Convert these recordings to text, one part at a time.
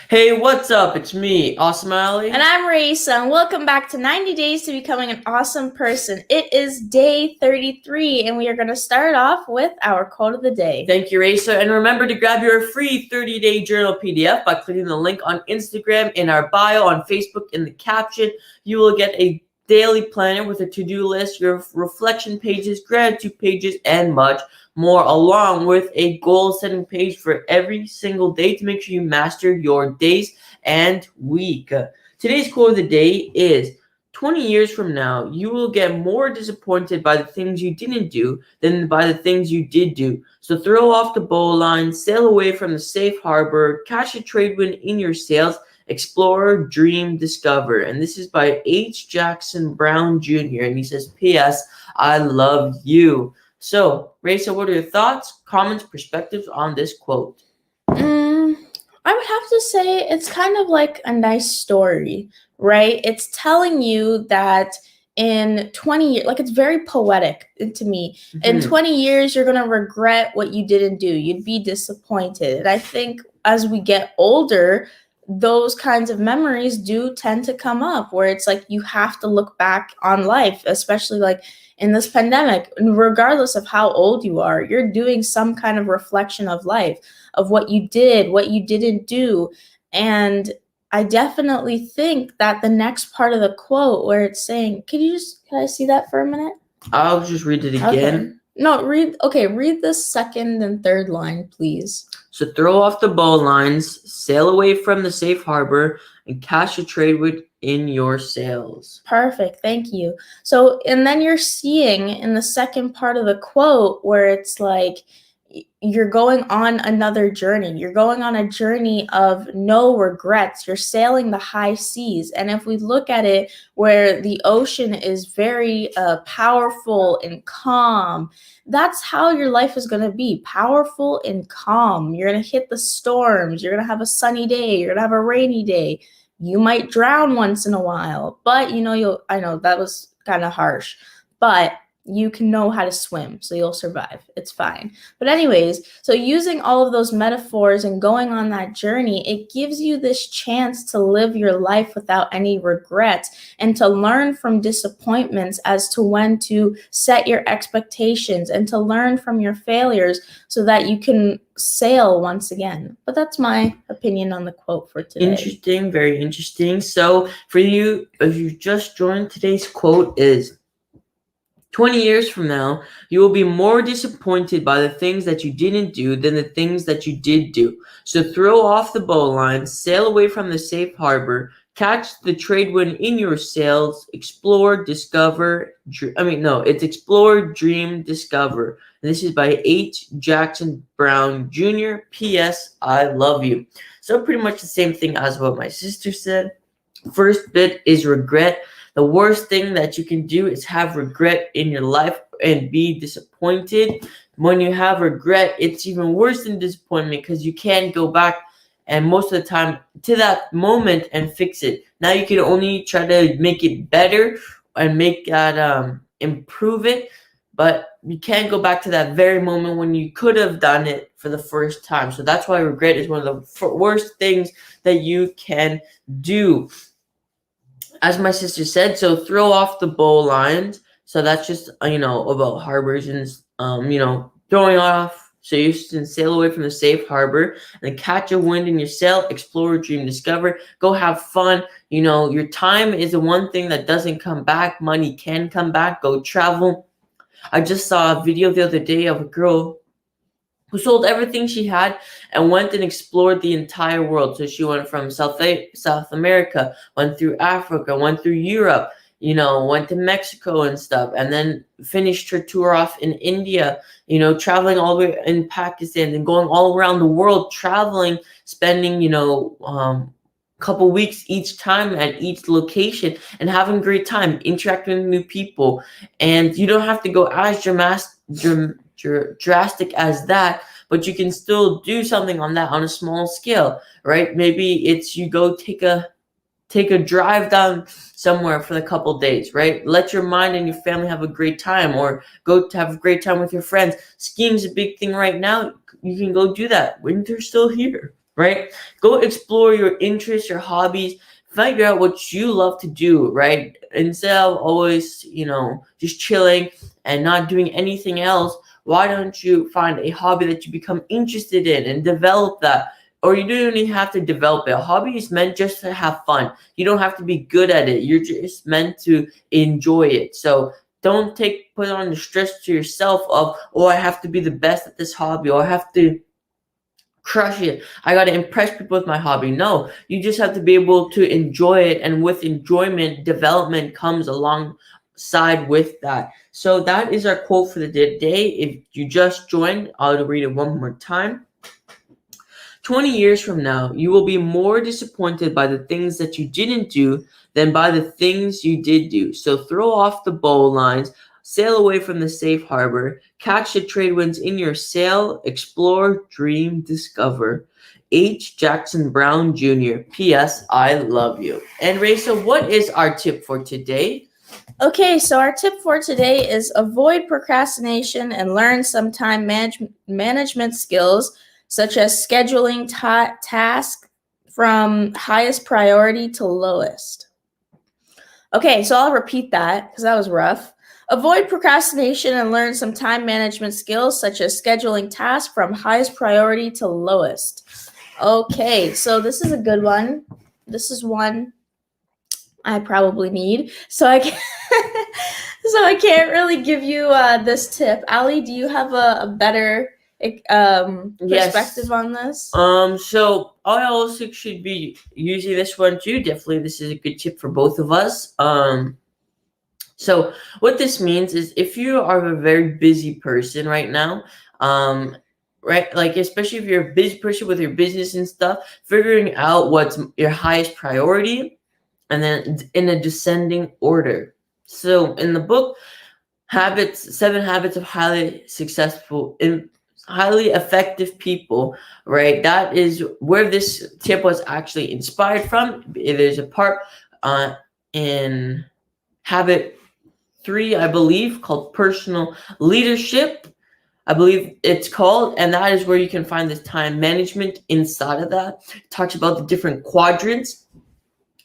Hey, what's up? It's me, Awesome Ali. And I'm Raisa, and welcome back to 90 Days to Becoming an Awesome Person. It is day 33, and we are going to start off with our quote of the day. Thank you, Raisa. And remember to grab your free 30-day journal PDF by clicking the link on Instagram, in our bio, on Facebook, in the caption. You will get a daily planner with a to-do list, your reflection pages, gratitude pages, and much more, along with a goal-setting page for every single day to make sure you master your days and week. Today's quote of the day is 20 years from now, you will get more disappointed by the things you didn't do than by the things you did do. So throw off the bowline, sail away from the safe harbor, catch a trade wind in your sails, explore, dream, discover. And this is by H. Jackson Brown Jr. And he says, P.S. I love you. So, Raisa, what are your thoughts, comments, perspectives on this quote? I would have to say it's kind of like a nice story, right? It's telling you that in 20 years, like it's very poetic to me. In 20 years, you're going to regret what you didn't do. You'd be disappointed. And I think as we get older, those kinds of memories do tend to come up where it's like you have to look back on life, especially like in this pandemic, regardless of how old you are, you're doing some kind of reflection of life, of what you did, what you didn't do. And I definitely think that the next part of the quote where it's saying, can I see that for a minute? I'll just read it again. Okay. No, read the second and third line, please. So throw off the bowlines, sail away from the safe harbor, and catch a trade wind in your sails. Perfect. Thank you. So, and then you're seeing in the second part of the quote where it's like, you're going on another journey. You're going on a journey of no regrets. You're sailing the high seas. And if we look at it where the ocean is very powerful and calm, that's how your life is going to be, powerful and calm. You're going to hit the storms. You're going to have a sunny day. You're going to have a rainy day. You might drown once in a while, but I know that was kind of harsh, but you can know how to swim, so you'll survive. It's fine. But anyways, so using all of those metaphors and going on that journey, it gives you this chance to live your life without any regrets and to learn from disappointments as to when to set your expectations and to learn from your failures so that you can sail once again. But that's my opinion on the quote for today. Interesting, very interesting. So for you, if you just joined, today's quote is 20 years from now, you will be more disappointed by the things that you didn't do than the things that you did do. So throw off the bowline, sail away from the safe harbor, catch the trade wind in your sails, explore, discover. It's explore, dream, discover. And this is by H. Jackson Brown Jr. P.S. I love you. So pretty much the same thing as what my sister said. First bit is regret. The worst thing that you can do is have regret in your life and be disappointed. When you have regret, it's even worse than disappointment because you can't go back and most of the time to that moment and fix it. Now you can only try to make it better and make that improve it, but you can't go back to that very moment when you could have done it for the first time. So that's why regret is one of the worst things that you can do. As my sister said, so throw off the bowlines. So that's just, about harbors and, throwing off. So you can sail away from the safe harbor and then catch a wind in your sail, explore, dream, discover, go have fun. Your time is the one thing that doesn't come back. Money can come back. Go travel. I just saw a video the other day of a girl who sold everything she had and went and explored the entire world. So she went from South America, went through Africa, went through Europe, went to Mexico and stuff, and then finished her tour off in India, traveling all the way in Pakistan and going all around the world, traveling, spending, couple weeks each time at each location and having a great time, interacting with new people. And you don't have to go as drastic as that, but you can still do something on a small scale, right? Maybe it's you go take a drive down somewhere for a couple days, right? Let your mind and your family have a great time, or go to have a great time with your friends. Skiing's a big thing right now. You can go do that. Winter's still here, right? Go explore your interests, your hobbies, figure out what you love to do, right? Instead of always, just chilling and not doing anything else, why don't you find a hobby that you become interested in and develop that? Or you don't even have to develop it. A hobby is meant just to have fun. You don't have to be good at it. You're just meant to enjoy it. So don't put on the stress to yourself of, oh, I have to be the best at this hobby, or I have to crush it. I got to impress people with my hobby. No, you just have to be able to enjoy it. And with enjoyment, development comes alongside with that. So that is our quote for the day. If you just joined, I'll read it one more time. 20 years from now, you will be more disappointed by the things that you didn't do than by the things you did do. So throw off the bowlines, sail away from the safe harbor, catch the trade winds in your sail, explore, dream, discover. H. Jackson Brown Jr. P.S. I love you. And Raisa, what is our tip for today? Okay, so our tip for today is avoid procrastination and learn some time management skills, such as scheduling tasks from highest priority to lowest. Okay, so I'll repeat that because that was rough. Avoid procrastination and learn some time management skills, such as scheduling tasks from highest priority to lowest. Okay, so this is a good one. This is one I probably need. So I can't really give you this tip. Ali, do you have a better perspective on this? So I also should be using this one too. Definitely, this is a good tip for both of us. So what this means is if you are a very busy person right now, right, like especially if you're a busy person with your business and stuff, figuring out what's your highest priority, and then in a descending order. So in the book, 7 Habits of Highly Successful Highly Effective People, right? That is where this tip was actually inspired from. There's a part in Habit 3, I believe, called Personal Leadership. I believe it's called, and that is where you can find this time management inside of that. It talks about the different quadrants.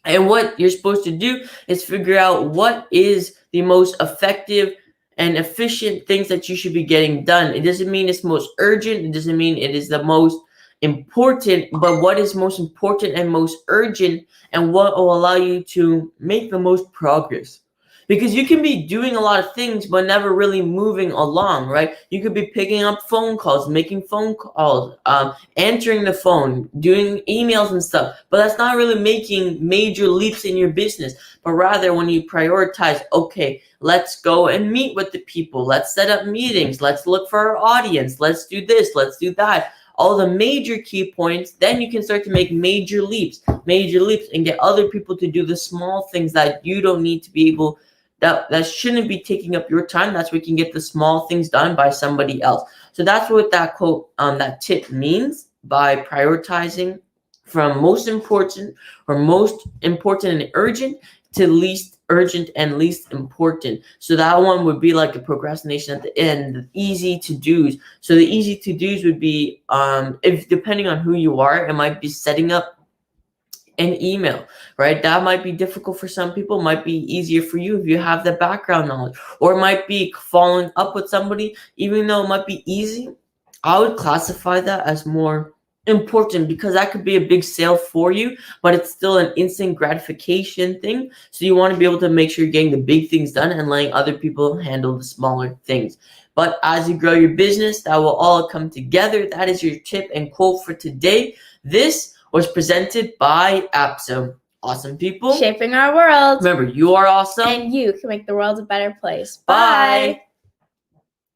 And what you're supposed to do is figure out what is the most effective and efficient things that you should be getting done. It doesn't mean it's most urgent. It doesn't mean it is the most important, but what is most important and most urgent, and what will allow you to make the most progress. Because you can be doing a lot of things, but never really moving along, right? You could be picking up phone calls, making phone calls, answering the phone, doing emails and stuff, but that's not really making major leaps in your business. But rather, when you prioritize, okay, let's go and meet with the people, let's set up meetings, let's look for our audience, let's do this, let's do that, all the major key points, then you can start to make major leaps and get other people to do the small things that you don't need to be able, that shouldn't be taking up your time. That's where you can get the small things done by somebody else. So that's what that quote, that tip means, by prioritizing from most important and urgent to least urgent and least important. So that one would be like a procrastination at the end, the easy to-dos. So the easy to-dos would be, if depending on who you are, it might be setting up an email, right? That might be difficult for some people, might be easier for you if you have the background knowledge, or it might be following up with somebody. Even though it might be easy, I would classify that as more important, because that could be a big sale for you, but it's still an instant gratification thing. So you want to be able to make sure you're getting the big things done and letting other people handle the smaller things. But as you grow your business, that will all come together. That is your tip and quote for today. This was presented by Apso. Awesome people shaping our world. Remember, you are awesome, and you can make the world a better place. Bye.